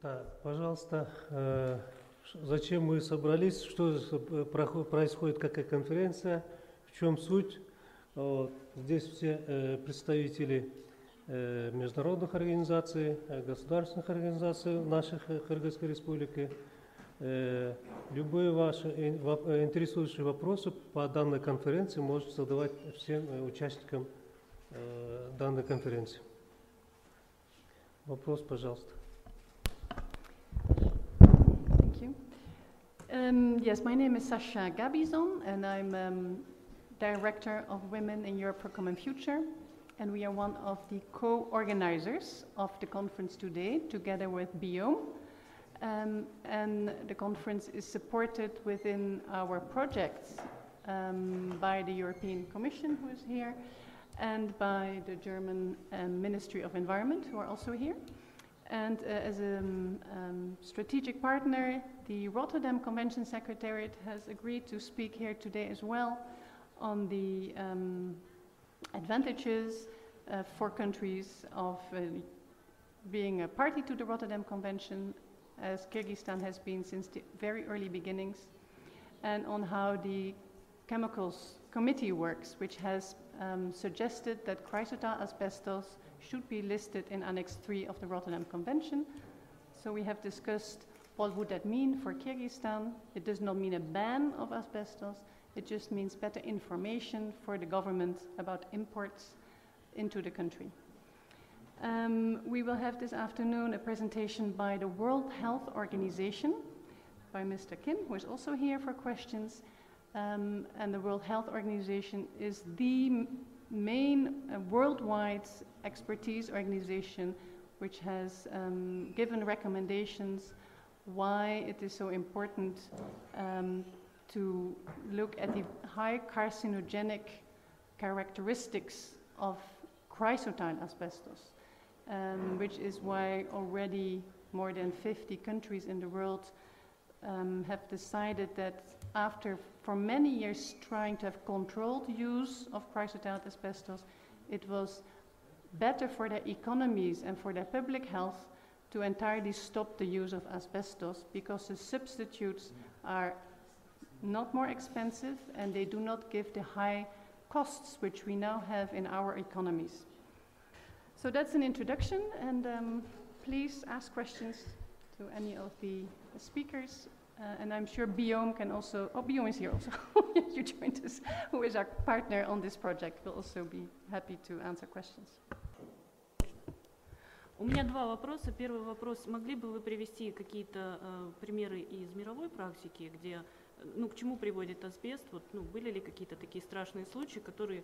Так, пожалуйста, зачем мы собрались, что происходит, какая конференция, в чем суть? Вот. Здесь все представители международных организаций, государственных организаций наших Кыргызской Республики. Любые ваши интересующие вопросы по данной конференции можете задавать всем участникам данной конференции. Вопрос, пожалуйста. Thank you. Yes, my name is Sasha Gabizon, and I'm Director of Women in Europe for Common Future. And we are one of the co-organizers of the conference today, together with BIOM. And the conference is supported within our projects by the European Commission, who is here, and by the German Ministry of Environment, who are also here. And as a strategic partner, the Rotterdam Convention Secretariat has agreed to speak here today as well on the advantages for countries of being a party to the Rotterdam Convention, as Kyrgyzstan has been since the very early beginnings, and on how the Chemicals Committee works, which has suggested that chrysotyl asbestos should be listed in Annex 3 of the Rotterdam Convention. So we have discussed what would that mean for Kyrgyzstan. It does not mean a ban of asbestos. It just means better information for the government about imports into the country. We will have this afternoon a presentation by the World Health Organization, by Mr. Kim, who is also here for questions. And the World Health Organization is the main worldwide expertise organization which has given recommendations why it is so important to look at the high carcinogenic characteristics of chrysotyl asbestos, which is why already more than 50 countries in the world have decided that after for many years trying to have controlled use of chrysotyl asbestos, it was better for their economies and for their public health to entirely stop the use of asbestos, because the substitutes are not more expensive and they do not give the high costs which we now have in our economies. So that's an introduction, and please ask questions to any of the speakers. And I'm sure BIOM can also, BIOM is here also, you joined us, who is our partner on this project, will also be happy to answer questions. У меня два вопроса. Первый вопрос. Могли бы вы привести какие-то примеры из мировой практики, где, к чему приводит асбест? Вот, были ли какие-то такие страшные случаи, которые...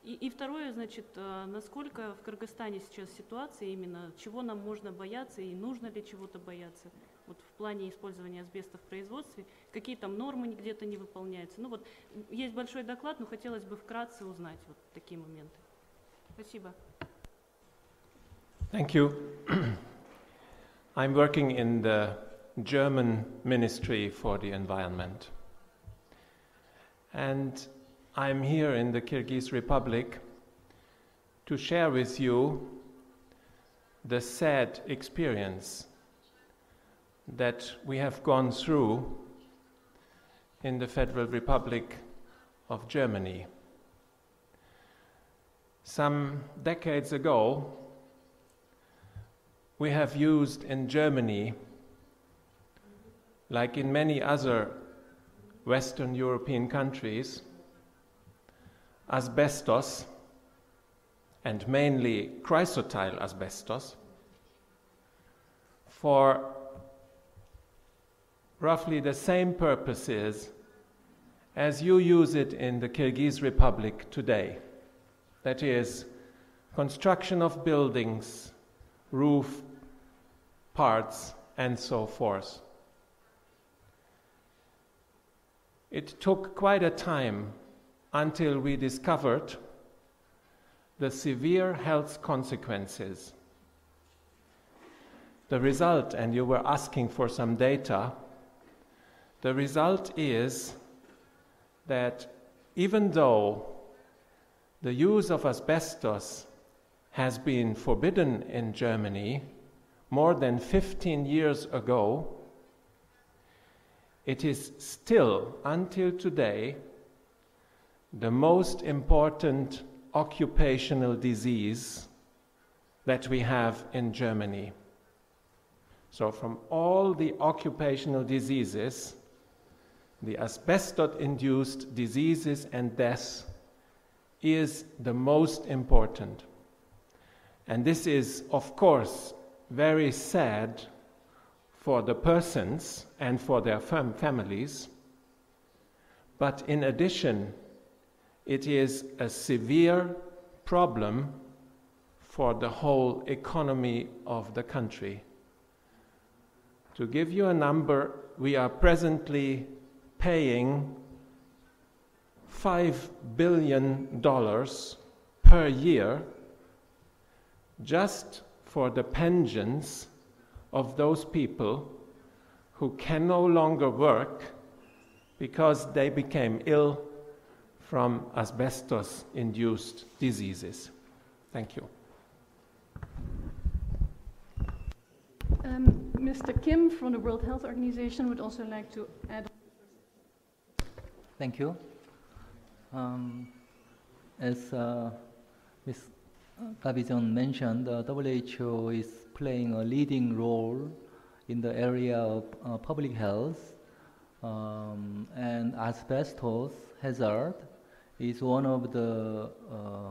И второе, значит, насколько в Кыргызстане сейчас ситуация именно, чего нам можно бояться и нужно ли чего-то бояться? Вот в плане использования асбеста в производстве, какие там нормы где-то не выполняются? Есть большой доклад, но хотелось бы вкратце узнать вот такие моменты. Спасибо. Thank you. I'm working in the German Ministry for the Environment. And I'm here in the Kyrgyz Republic to share with you the sad experience that we have gone through in the Federal Republic of Germany. Some decades ago, we have used in Germany, like in many other Western European countries, asbestos, and mainly chrysotyl asbestos, for roughly the same purposes as you use it in the Kyrgyz Republic today. That is, construction of buildings, roof parts, and so forth. It took quite a time until we discovered the severe health consequences. The result, and you were asking for some data, the result is that even though the use of asbestos has been forbidden in Germany more than 15 years ago, it is still, until today, the most important occupational disease that we have in Germany. So from all the occupational diseases, the asbestos-induced diseases and deaths is the most important. And this is, of course, very sad for the persons and for their families, but in addition, it is a severe problem for the whole economy of the country. To give you a number, we are presently paying $5 billion per year just for the pensions of those people who can no longer work because they became ill from asbestos-induced diseases. Thank you. Mr. Kim from the World Health Organization would also like to add. Thank you. As Ms. Gabizon mentioned, WHO is playing a leading role in the area of public health, and asbestos hazard is one of the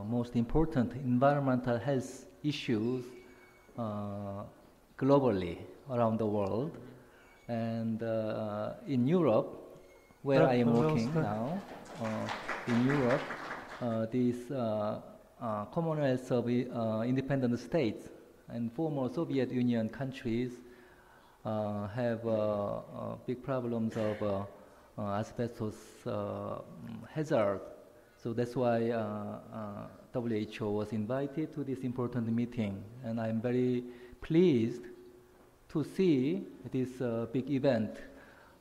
most important environmental health issues globally around the world. And in Europe, where I am working now, in Europe, these Commonwealth of independent states and former Soviet Union countries have big problems of asbestos hazard. So that's why WHO was invited to this important meeting, and I'm very pleased to see this big event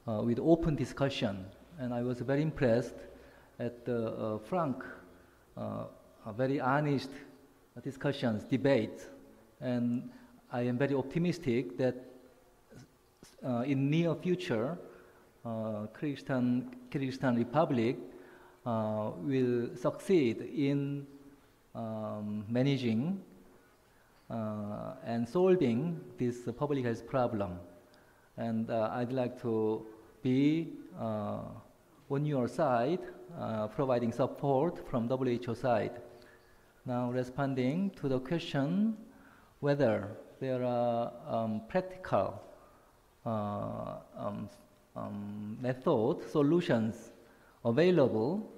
with open discussion. And I was very impressed at the frank, very honest discussions, debates, and I am very optimistic that in near future, Kyrgyzstan Republic will succeed in managing and solving this public health problem. And I'd like to be on your side, providing support from WHO side. Now, responding to the question whether there are practical methods, solutions available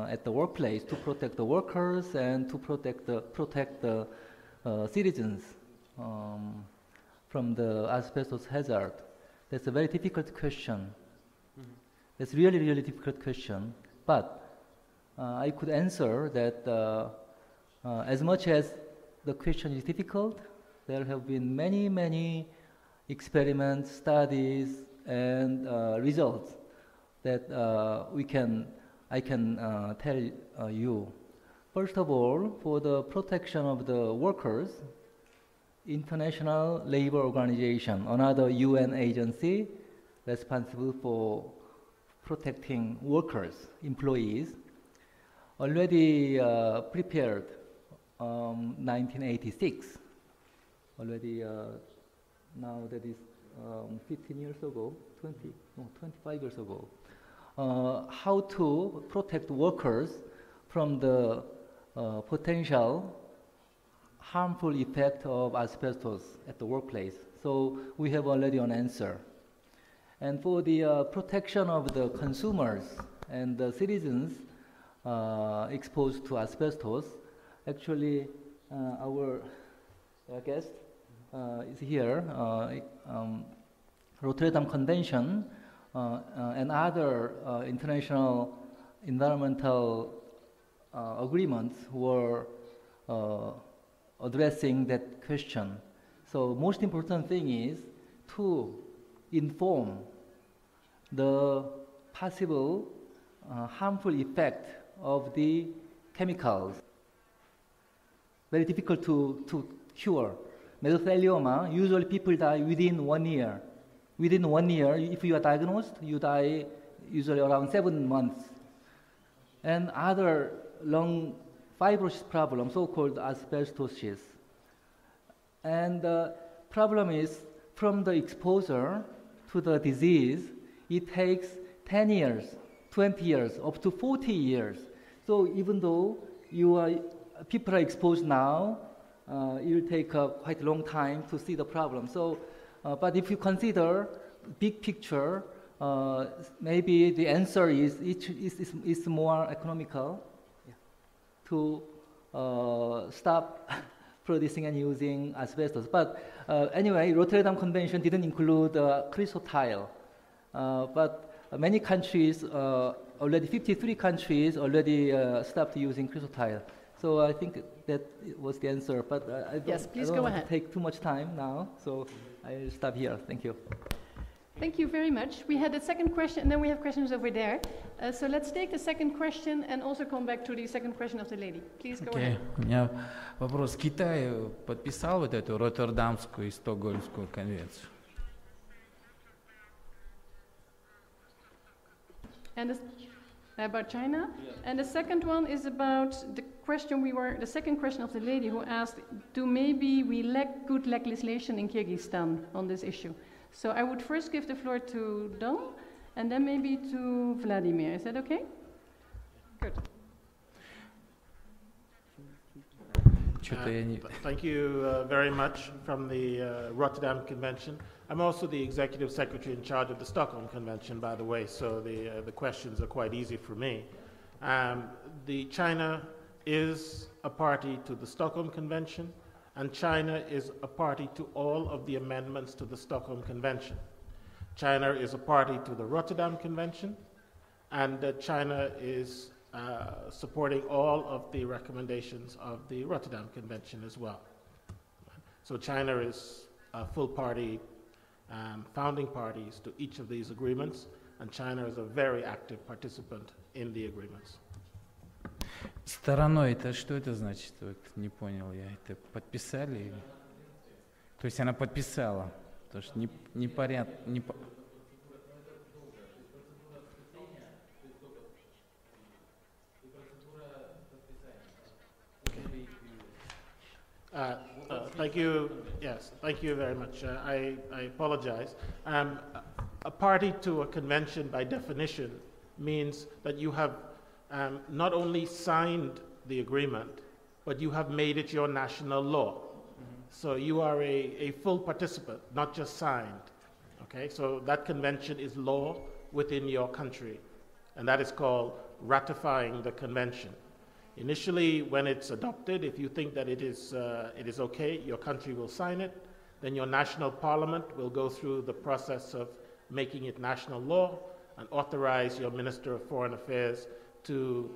at the workplace to protect the workers and to protect the citizens from the asbestos hazard. That's a very difficult question. That's really, really difficult question. But I could answer that as much as the question is difficult, there have been many, many experiments, studies, and results that I can tell you. First of all, for the protection of the workers, International Labor Organization, another UN agency responsible for protecting workers, employees, already prepared 1986. Already now that is 15 years ago, 25 years ago, how to protect workers from the potential harmful effect of asbestos at the workplace. So we have already an answer. And for the protection of the consumers and the citizens exposed to asbestos, actually our guest is here, Rotterdam Convention and other international environmental agreements were addressing that question. So most important thing is to inform the possible harmful effect of the chemicals. very difficult to cure. Mesothelioma, usually people die within 1 year. Within 1 year, if you are diagnosed, you die usually around 7 months. And other lung fibrosis problem, so-called asbestosis. And the problem is, from the exposure to the disease, it takes 10 years, 20 years, up to 40 years. So even though people are exposed now, it will take quite a long time to see the problem. So, but if you consider big picture, maybe the answer is more economical to stop producing and using asbestos. But anyway, Rotterdam Convention didn't include chrysotile. But many countries, already 53 countries already stopped using chrysotile. So I think that was the answer. But I don't want to take too much time now, so I'll stop here. Thank you. Thank you very much. We had a second question, and then we have questions over there. So let's take the second question and also come back to the second question of the lady. Please go ahead. У меня вопрос. Китай подписал вот эту Роттердамскую и Стокгольмскую конвенцию? And about China. Yes. And the second one is about the second question of the lady who asked, do maybe we lack good legislation in Kyrgyzstan on this issue? So I would first give the floor to Don, and then maybe to Vladimir. Is that okay? Good. Thank you very much from the Rotterdam Convention. I'm also the Executive Secretary in charge of the Stockholm Convention, by the way, so the questions are quite easy for me. China is a party to the Stockholm Convention, and China is a party to all of the amendments to the Stockholm Convention. China is a party to the Rotterdam Convention, and China is supporting all of the recommendations of the Rotterdam Convention as well. So China is a full party, founding parties to each of these agreements, and China is a very active participant in the agreements. Стороной это что это значит? Вот, не понял я. Это подписали? То есть она подписала? Потому что непонятно. Thank you. Yes, thank you very much. I apologize. A party to a convention, by definition, means that you have not only signed the agreement, but you have made it your national law. So you are a full participant, not just signed. Okay, so that convention is law within your country, and that is called ratifying the convention. Initially, when it's adopted, if you think that it is okay, your country will sign it, then your national parliament will go through the process of making it national law and authorize your Minister of Foreign Affairs to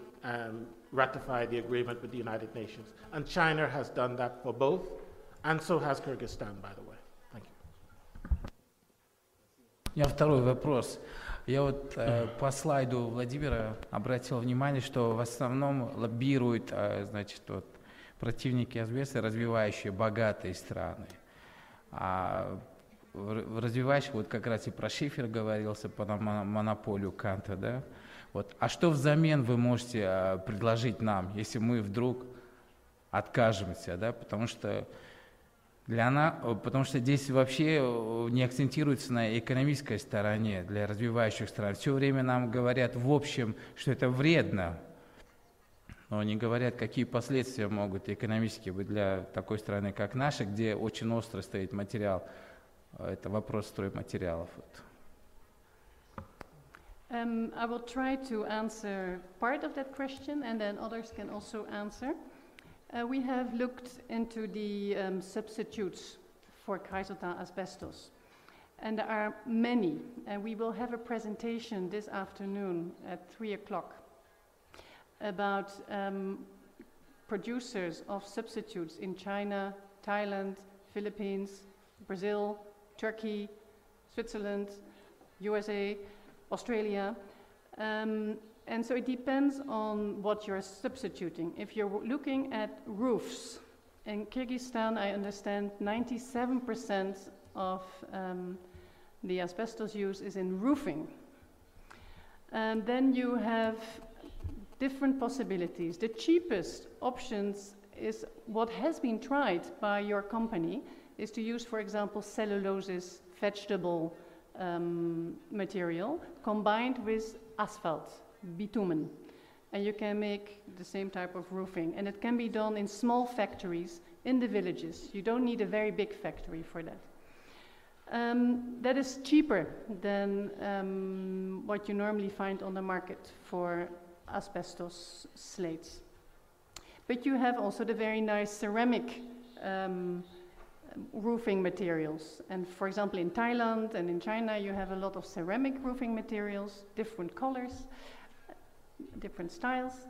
ratify the agreement with the United Nations. And China has done that for both, and so has Kyrgyzstan, by the way. Thank you. У меня второй вопрос. Я вот по слайду Владимира обратил внимание, что в основном лоббируют, значит, вот, противники асбеста, развивающие богатые страны. А в развивающих, вот как раз и про шифер говорился, по монополию Канта, да? Вот. А что взамен вы можете предложить нам, если мы вдруг откажемся, да? Потому что здесь вообще не акцентируется на экономической стороне для развивающих стран. Все время нам говорят в общем, что это вредно, но не говорят, какие последствия могут экономически быть для такой страны, как наша, где очень остро стоит материал. Это вопрос стройматериалов. I will try to answer part of that question, and then others can also answer. We have looked into the substitutes for chrysotyl asbestos, and there are many, and we will have a presentation this afternoon at 3 o'clock about producers of substitutes in China, Thailand, Philippines, Brazil, Turkey, Switzerland, USA, Australia. And so it depends on what you're substituting. If you're looking at roofs, In Kyrgyzstan, I understand 97% of the asbestos use is in roofing. And then you have different possibilities. The cheapest options is what has been tried by your company is to use, for example, cellulosis, vegetable material combined with asphalt, bitumen. And you can make the same type of roofing. And it can be done in small factories in the villages. You don't need a very big factory for that. That is cheaper than what you normally find on the market for asbestos slates. But you have also the very nice ceramic roofing materials. And for example, in Thailand and in China, you have a lot of ceramic roofing materials, different colors, different styles.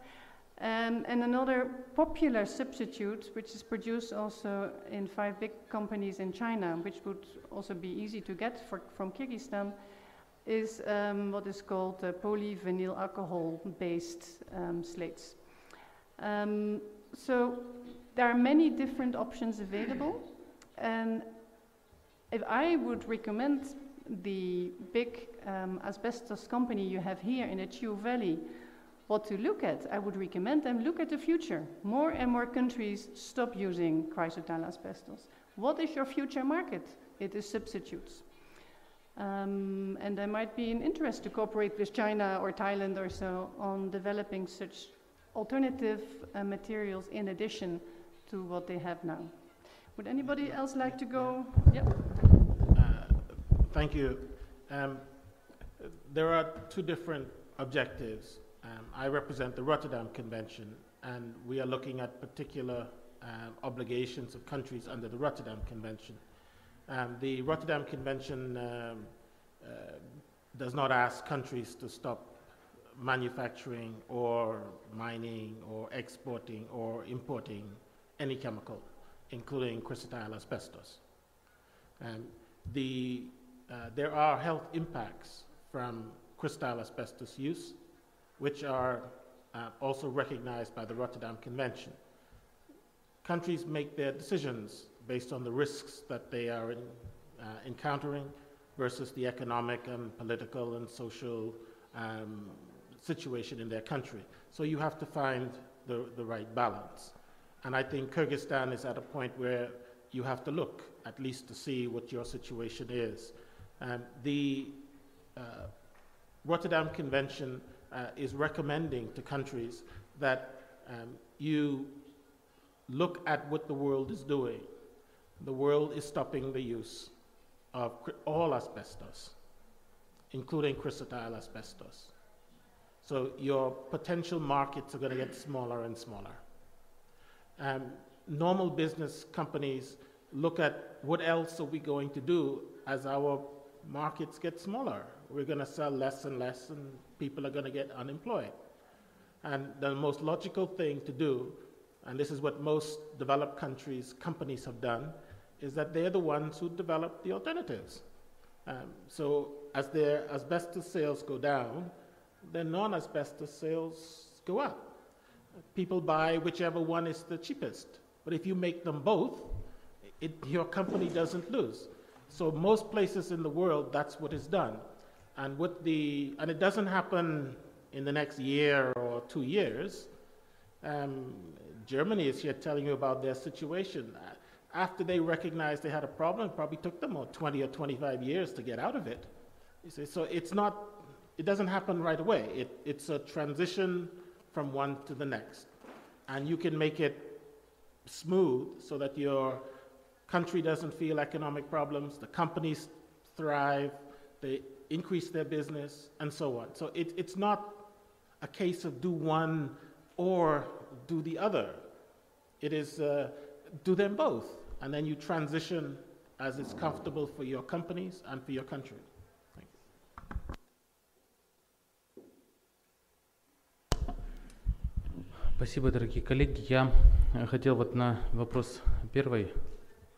And another popular substitute, which is produced also in 5 big companies in China, which would also be easy to get from Kyrgyzstan, is what is called polyvinyl alcohol-based slates. So there are many different options available, and if I would recommend the big asbestos company you have here in the Chiu Valley what to look at, I would recommend them look at the future. More and more countries stop using chrysotile asbestos. What is your future market? It is substitutes. And there might be an interest to cooperate with China or Thailand or so on developing such alternative materials in addition to what they have now. Would anybody else like to go? Yep. Thank you. There are 2 different objectives. I represent the Rotterdam Convention, and we are looking at particular obligations of countries under the Rotterdam Convention. The Rotterdam Convention does not ask countries to stop manufacturing or mining or exporting or importing any chemical, including chrysotile asbestos. There are health impacts from chrysotile asbestos use, which are also recognized by the Rotterdam Convention. Countries make their decisions based on the risks that they are encountering versus the economic and political and social situation in their country. So you have to find the right balance. And I think Kyrgyzstan is at a point where you have to look at least to see what your situation is. The Rotterdam Convention is recommending to countries that you look at what the world is doing. The world is stopping the use of all asbestos, including chrysotile asbestos. So your potential markets are going to get smaller and smaller. Normal business companies look at what else are we going to do as our markets get smaller. We're going to sell less and less, and people are going to get unemployed. And the most logical thing to do, and this is what most developed countries' companies have done, is that they're the ones who develop the alternatives. So as their asbestos sales go down, their non-asbestos sales go up. People buy whichever one is the cheapest. But if you make them both, your company doesn't lose. So most places in the world, that's what is done. And it doesn't happen in the next year or 2 years. Germany is here telling you about their situation. After they recognized they had a problem, it probably took them 20 or 25 years to get out of it. You see, so it doesn't happen right away. It's a transition from one to the next. And you can make it smooth so that your country doesn't feel economic problems, the companies thrive, they increase their business, and so on. So it's not a case of do one or do the other. It is do them both, and then you transition as it's comfortable for your companies and for your country. Thank you. Спасибо, дорогие коллеги. Я хотел вот на вопрос первой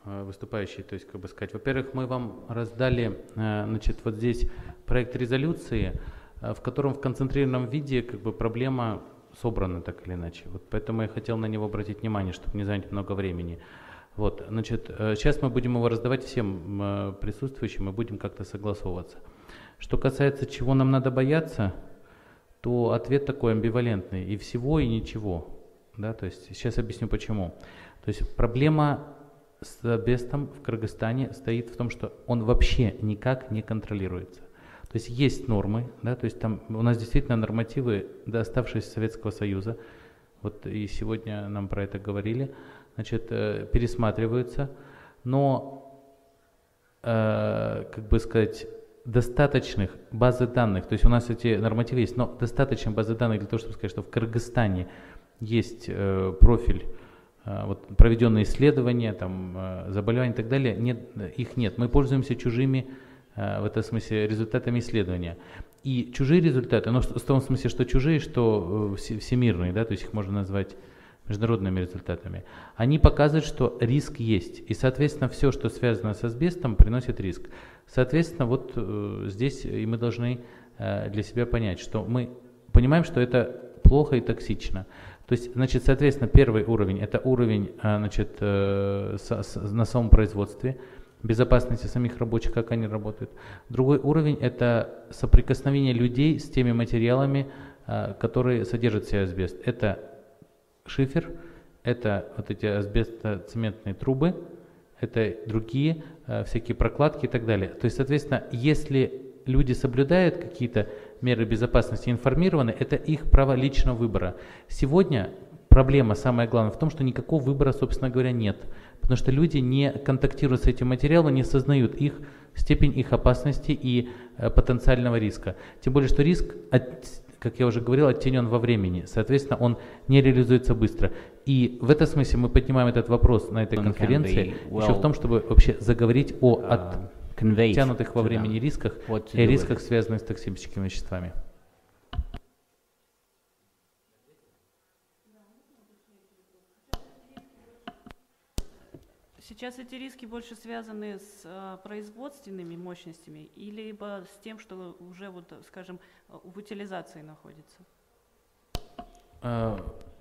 выступающей, то есть, как бы сказать, во-первых, мы вам раздали, значит, вот здесь проект резолюции, в котором в концентрированном виде, как бы, проблема собрано так или иначе. Вот поэтому я хотел на него обратить внимание, чтобы не занять много времени. Вот, значит, сейчас мы будем его раздавать всем присутствующим и будем как-то согласовываться. Что касается, чего нам надо бояться, то ответ такой амбивалентный. И всего, и ничего. Да, то есть, сейчас объясню почему. То есть проблема с асбестом в Кыргызстане стоит в том, что он вообще никак не контролируется. То есть нормы, да, то есть там у нас действительно нормативы, да, оставшиеся Советского Союза, вот и сегодня нам про это говорили, значит, пересматриваются, но, как бы сказать, достаточных базы данных, то есть у нас эти нормативы есть, но достаточно базы данных для того, чтобы сказать, что в Кыргызстане есть профиль, вот, проведенные исследования, там, заболевания и так далее, их нет. Мы пользуемся чужими, в этом смысле, результатами исследования. И чужие результаты, но в том смысле, что чужие, что всемирные, да, то есть их можно назвать международными результатами, они показывают, что риск есть. И, соответственно, все, что связано с асбестом, приносит риск. Соответственно, вот здесь и мы должны для себя понять, что мы понимаем, что это плохо и токсично. То есть, значит, соответственно, первый уровень – это уровень, значит, на самом производстве, безопасности самих рабочих, как они работают. Другой уровень – это соприкосновение людей с теми материалами, которые содержат в себе асбест. Это шифер, это вот эти асбестоцементные трубы, это другие всякие прокладки и так далее. То есть, соответственно, если люди соблюдают какие-то меры безопасности, информированы, это их право личного выбора. Сегодня проблема, самая главная, в том, что никакого выбора, собственно говоря, нет. Потому что люди не контактируют с этим материалом, не осознают степень их опасности и потенциального риска. Тем более, что риск, как я уже говорил, оттенен во времени. Соответственно, он не реализуется быстро. И в этом смысле мы поднимаем этот вопрос на этой конференции еще в том, чтобы вообще заговорить о оттянутых во времени рисках и рисках, связанных с токсическими веществами. Сейчас эти риски больше связаны с производственными мощностями или либо с тем, что уже, вот, скажем, в утилизации находится?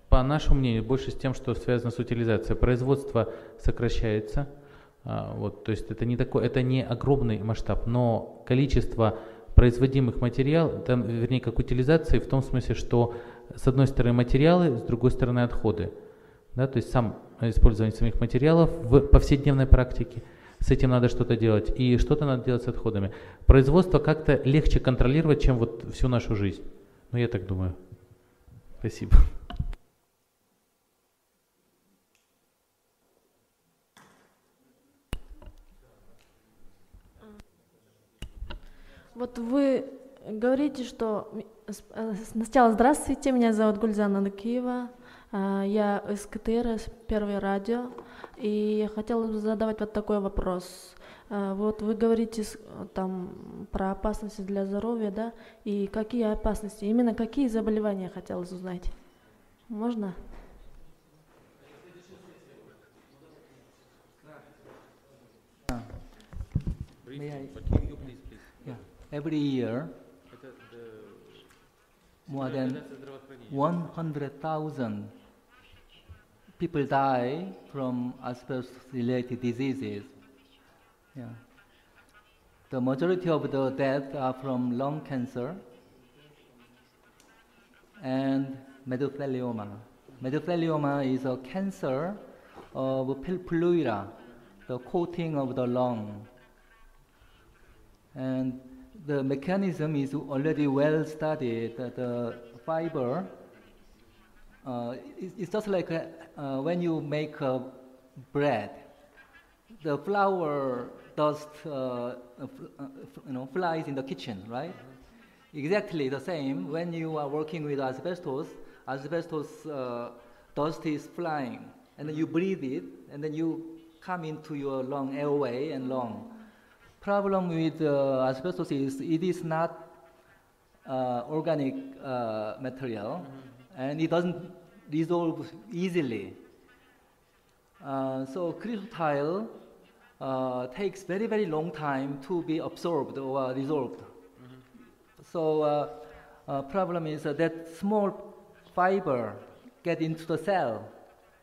По нашему мнению, больше с тем, что связано с утилизацией. Производство сокращается, вот, то есть это не огромный масштаб, но количество производимых материалов, там, вернее, как утилизации, в том смысле, что с одной стороны материалы, с другой стороны отходы. Да, то есть использование самих материалов в повседневной практике. С этим надо что-то делать. И что-то надо делать с отходами. Производство как-то легче контролировать, чем вот всю нашу жизнь. Ну, я так думаю. Спасибо. Вот вы говорите, что сначала здравствуйте, меня зовут Гульзана Нукиева. Я из КТР, Первое радио, и я хотела бы задавать вот такой вопрос. Вот вы говорите там про опасности для здоровья, да, и какие опасности, именно какие заболевания хотелось узнать? Можно? Every year, more than 100,000 people die from asbestos-related diseases. Yeah. The majority of the deaths are from lung cancer and mesothelioma. Mesothelioma is a cancer of pleura, the coating of the lung. And the mechanism is already well studied. The fiber, it's just like when you make bread, the flour dust flies in the kitchen, right? Exactly the same. When you are working with asbestos, dust is flying, and then you breathe it, and then you come into your lung, airway and lung. Problem with asbestos is it is not organic material, and it doesn't dissolve easily. So cryotile takes very, very long time to be absorbed or dissolved. So problem is that small fiber get into the cell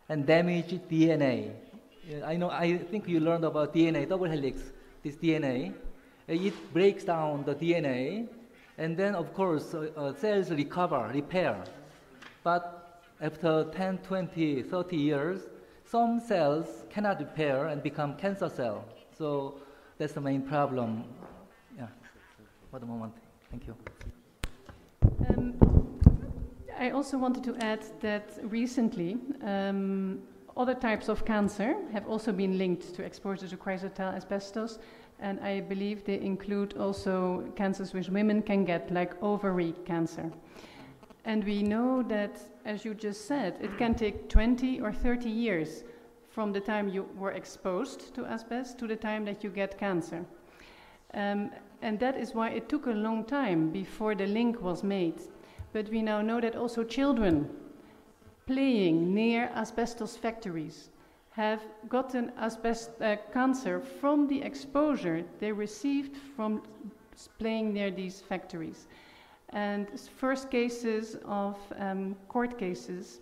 and damage DNA. I think you learned about DNA, double helix, this DNA. It breaks down the DNA, and then of course cells repair. But after 10, 20, 30 years, some cells cannot repair and become cancer cells. So that's the main problem. Yeah, for the moment. Thank you. I also wanted to add that recently other types of cancer have also been linked to exposure to chrysotile asbestos, and I believe they include also cancers which women can get, like ovary cancer. And we know that, as you just said, it can take 20 or 30 years from the time you were exposed to asbestos to the time that you get cancer. And that is why it took a long time before the link was made. But we now know that also children playing near asbestos factories have gotten cancer from the exposure they received from playing near these factories. And first cases of court cases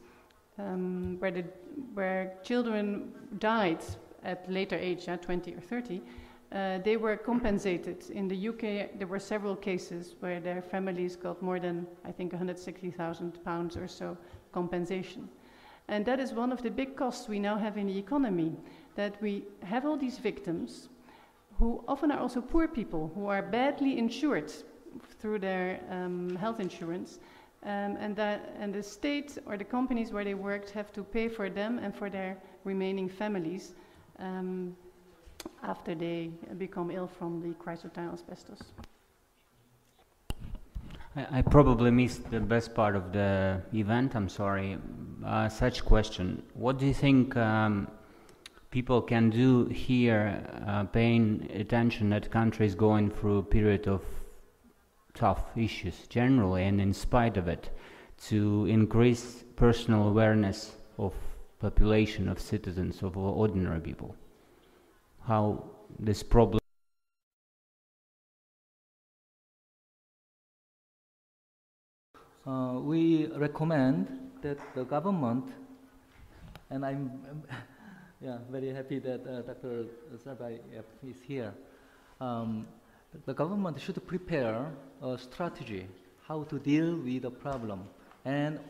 where children died at later age, 20 or 30, they were compensated. In the UK, there were several cases where their families got more than, I think, £160,000 or so compensation. And that is one of the big costs we now have in the economy, that we have all these victims who often are also poor people, who are badly insured through their health insurance, and the state or the companies where they worked have to pay for them and for their remaining families after they become ill from the chrysotile asbestos. I probably missed the best part of the event, I'm sorry. Such question. What do you think people can do here, paying attention that countries going through a period of tough issues generally, and in spite of it, to increase personal awareness of population, of citizens, of ordinary people? How this problem we recommend that the government, and I'm very happy that Dr. Sarbai is here. The government should prepare a strategy how to deal with the problem, and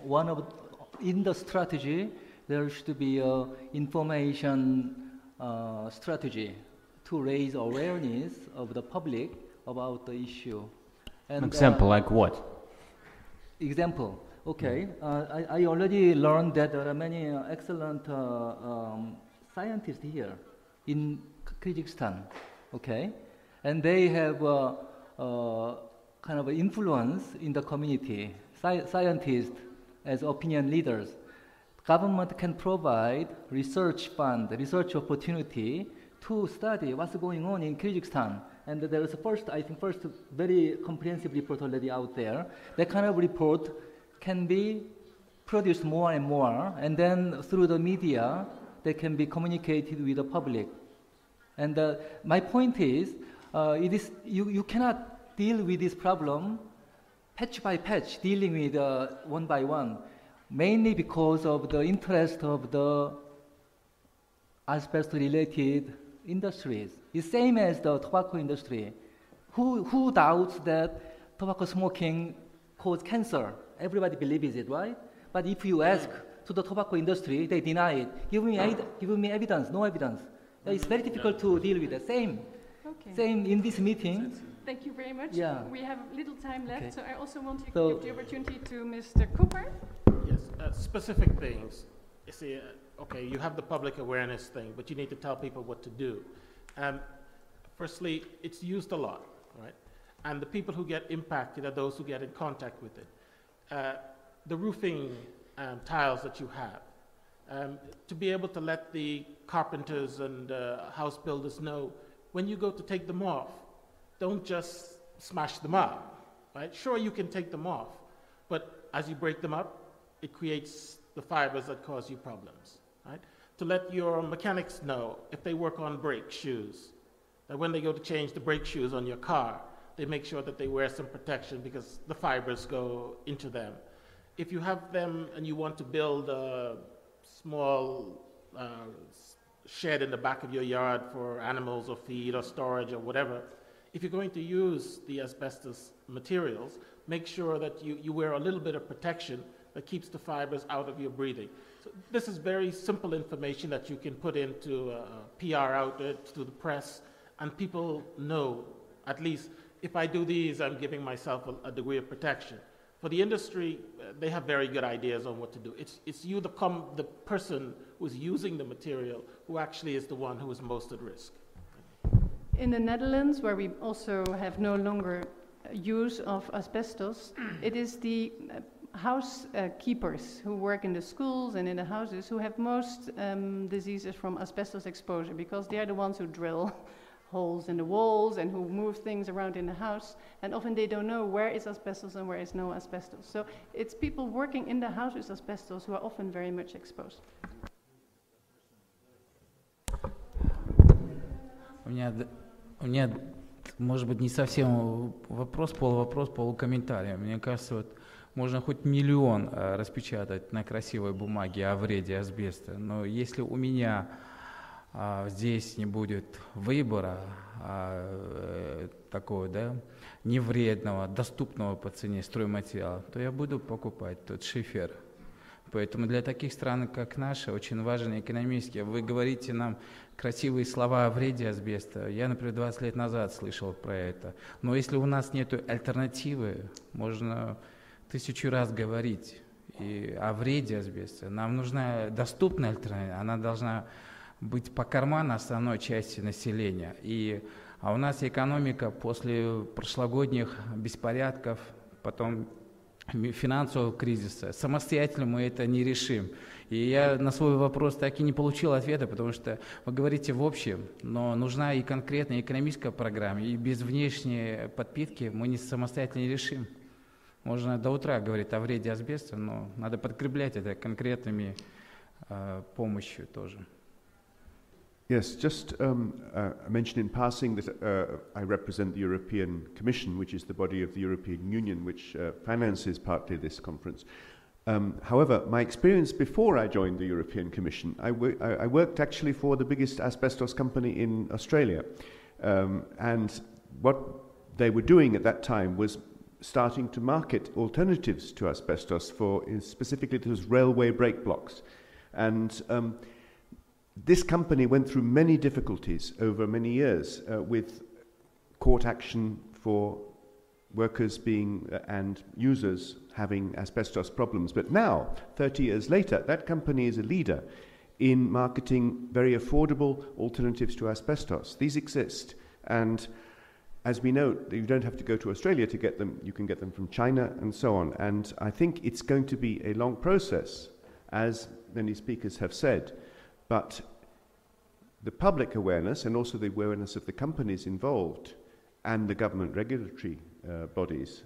in the strategy there should be a information strategy to raise awareness of the public about the issue. And, example like what? Example, okay. I already learned that there are many excellent scientists here in Kyrgyzstan, okay? And they have kind of influence in the community, scientists as opinion leaders. Government can provide research fund, research opportunity to study what's going on in Kyrgyzstan. And there is first very comprehensive report already out there. That kind of report can be produced more and more, and then through the media, they can be communicated with the public. And my point is, you cannot deal with this problem patch by patch, dealing with one by one, mainly because of the interest of the asbestos-related industries. It's same as the tobacco industry. Who doubts that tobacco smoking causes cancer? Everybody believes it, right? But if you ask to the tobacco industry, they deny it. Give me evidence, no evidence. It's very difficult to deal with the same. Okay. Same in this meeting. Thank you very much. Yeah. We have little time left, Okay. so I also want to give the opportunity to Mr. Cooper. Yes, specific things. You see, okay, you have the public awareness thing, but you need to tell people what to do. Firstly, it's used a lot, right? And the people who get impacted are those who get in contact with it. The roofing tiles that you have, to be able to let the carpenters and house builders know when you go to take them off, don't just smash them up, right? Sure, you can take them off, but as you break them up, it creates the fibers that cause you problems, right? To let your mechanics know if they work on brake shoes, that when they go to change the brake shoes on your car, they make sure that they wear some protection because the fibers go into them. if you have them and you want to build a small shed in the back of your yard for animals or feed or storage or whatever, if you're going to use the asbestos materials, make sure that you wear a little bit of protection that keeps the fibers out of your breathing. So this is very simple information that you can put into a PR outlet, to the press, and people know, at least, if I do these, I'm giving myself a degree of protection. For the industry, they have very good ideas on what to do. It's you, the person who's using the material, who actually is the one who is most at risk. In the Netherlands, where we also have no longer use of asbestos, it is the housekeepers who work in the schools and in the houses who have most diseases from asbestos exposure, because they are the ones who drill holes in the walls and who move things around in the house, and often they don't know where is asbestos and where is no asbestos. So it's people working in the house with asbestos who are often very much exposed. У меня, может быть, не совсем вопрос, полукомментарий. Мне кажется, вот можно хоть миллион распечатать на красивой бумаге о вреде асбеста, но если у меня здесь не будет выбора такого, да, невредного, доступного по цене стройматериала, то я буду покупать тот шифер. Поэтому для таких стран, как наша, очень важен экономически. Вы говорите нам красивые слова о вреде асбеста. Я, например, 20 лет назад слышал про это. Но если у нас нет альтернативы, можно 1000 раз говорить и о вреде асбеста. Нам нужна доступная альтернатива, она должна быть по карману основной части населения. А у нас экономика после прошлогодних беспорядков, потом финансового кризиса, самостоятельно мы это не решим. И я на свой вопрос так и не получил ответа, потому что вы говорите в общем, но нужна и конкретная экономическая программа, и без внешней подпитки мы не самостоятельно не решим. Можно до утра говорить о вреде асбеста, но надо подкреплять это конкретными помощью тоже. Yes, just mention in passing that I represent the European Commission, which is the body of the European Union, which finances partly this conference. However, my experience before I joined the European Commission, I worked actually for the biggest asbestos company in Australia. And what they were doing at that time was starting to market alternatives to asbestos for specifically those railway break blocks. And this company went through many difficulties over many years with court action for workers being and users having asbestos problems. But now, 30 years later, that company is a leader in marketing very affordable alternatives to asbestos. These exist, and as we know, you don't have to go to Australia to get them. You can get them from China and so on. And I think it's going to be a long process, as many speakers have said. But the public awareness and also the awareness of the companies involved and the government regulatory bodies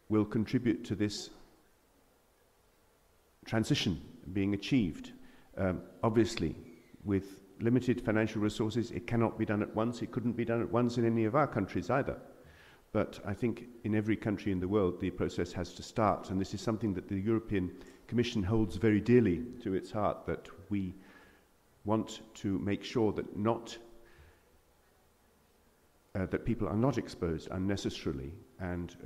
will contribute to this transition being achieved. Obviously, with limited financial resources, it cannot be done at once. It couldn't be done at once in any of our countries either. But I think in every country in the world, the process has to start. And this is something that the European Commission holds very dearly to its heart, that we want to make sure that that people are not exposed unnecessarily and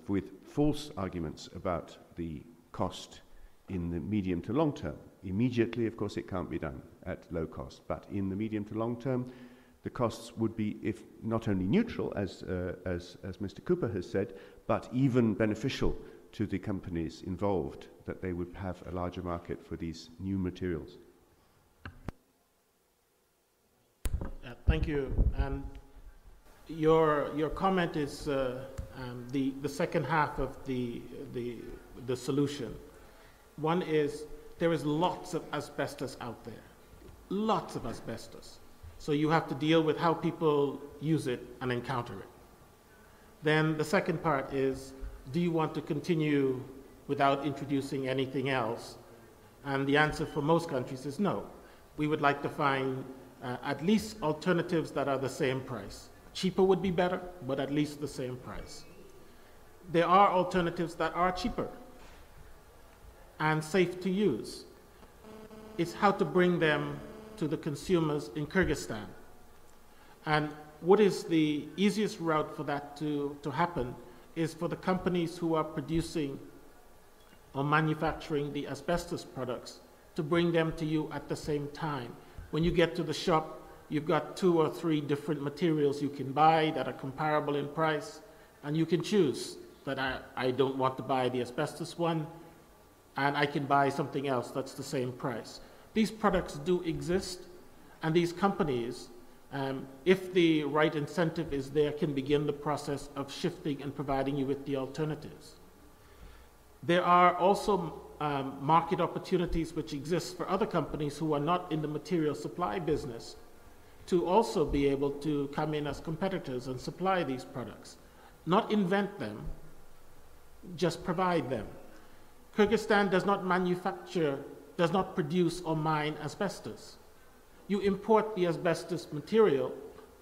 with false arguments about the cost in the medium to long term. Immediately, of course, it can't be done at low cost, but in the medium to long term, the costs would be, if not only neutral, as Mr. Cooper has said, but even beneficial to the companies involved, that they would have a larger market for these new materials. Thank you. And your comment is the second half of the solution. One is there is lots of asbestos out there, lots of asbestos. So you have to deal with how people use it and encounter it. Then the second part is, do you want to continue without introducing anything else? And the answer for most countries is no. We would like to find at least alternatives that are the same price. Cheaper would be better, but at least the same price. There are alternatives that are cheaper. and safe to use. It's how to bring them to the consumers in Kyrgyzstan. And what is the easiest route for that to happen is for the companies who are producing or manufacturing the asbestos products to bring them to you at the same time. When you get to the shop, you've got 2 or 3 different materials you can buy that are comparable in price, and you can choose that I don't want to buy the asbestos one, and I can buy something else that's the same price. These products do exist, and these companies, if the right incentive is there, can begin the process of shifting and providing you with the alternatives. There are also market opportunities which exist for other companies who are not in the material supply business to also be able to come in as competitors and supply these products. Not invent them, just provide them. Kyrgyzstan does not manufacture, does not produce or mine asbestos. You import the asbestos material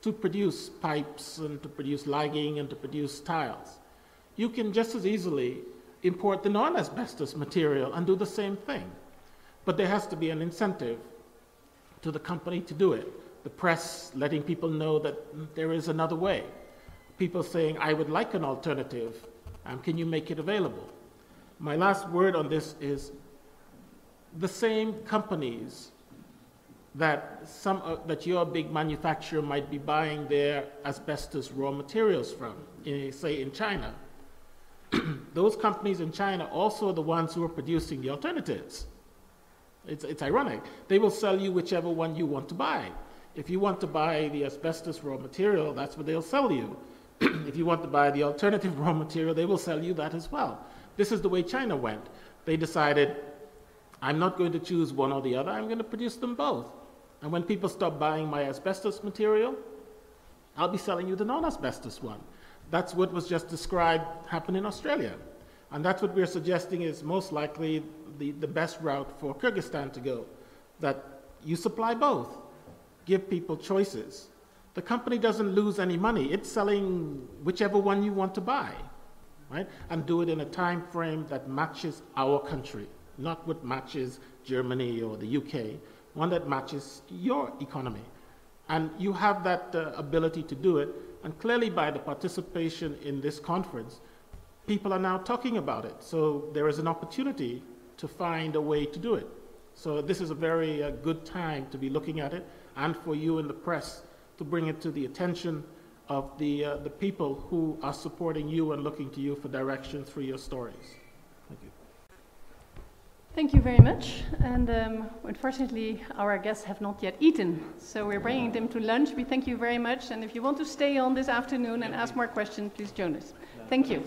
to produce pipes and to produce lighting and to produce tiles. You can just as easily import the non-asbestos material and do the same thing. But there has to be an incentive to the company to do it. The press letting people know that there is another way. People saying, I would like an alternative, can you make it available? My last word on this is the same companies that your big manufacturer might be buying their asbestos raw materials from, say in China. Those companies in China also are the ones who are producing the alternatives. It's ironic. They will sell you whichever one you want to buy. If you want to buy the asbestos raw material, that's what they'll sell you. If you want to buy the alternative raw material, they will sell you that as well. This is the way China went. They decided, I'm not going to choose one or the other, I'm going to produce them both. And when people stop buying my asbestos material, I'll be selling you the non-asbestos one. That's what was just described happened in Australia. And that's what we're suggesting is most likely the best route for Kyrgyzstan to go, that you supply both, give people choices. The company doesn't lose any money. It's selling whichever one you want to buy, right? And do it in a time frame that matches our country, not what matches Germany or the UK, one that matches your economy. And you have that ability to do it. And clearly by the participation in this conference, people are now talking about it. So there is an opportunity to find a way to do it. So this is a very good time to be looking at it, and for you in the press to bring it to the attention of the people who are supporting you and looking to you for direction through your stories. Thank you. Thank you very much. And unfortunately, our guests have not yet eaten, so we're bringing them to lunch. We thank you very much. And if you want to stay on this afternoon and ask more questions, please join us. Thank you.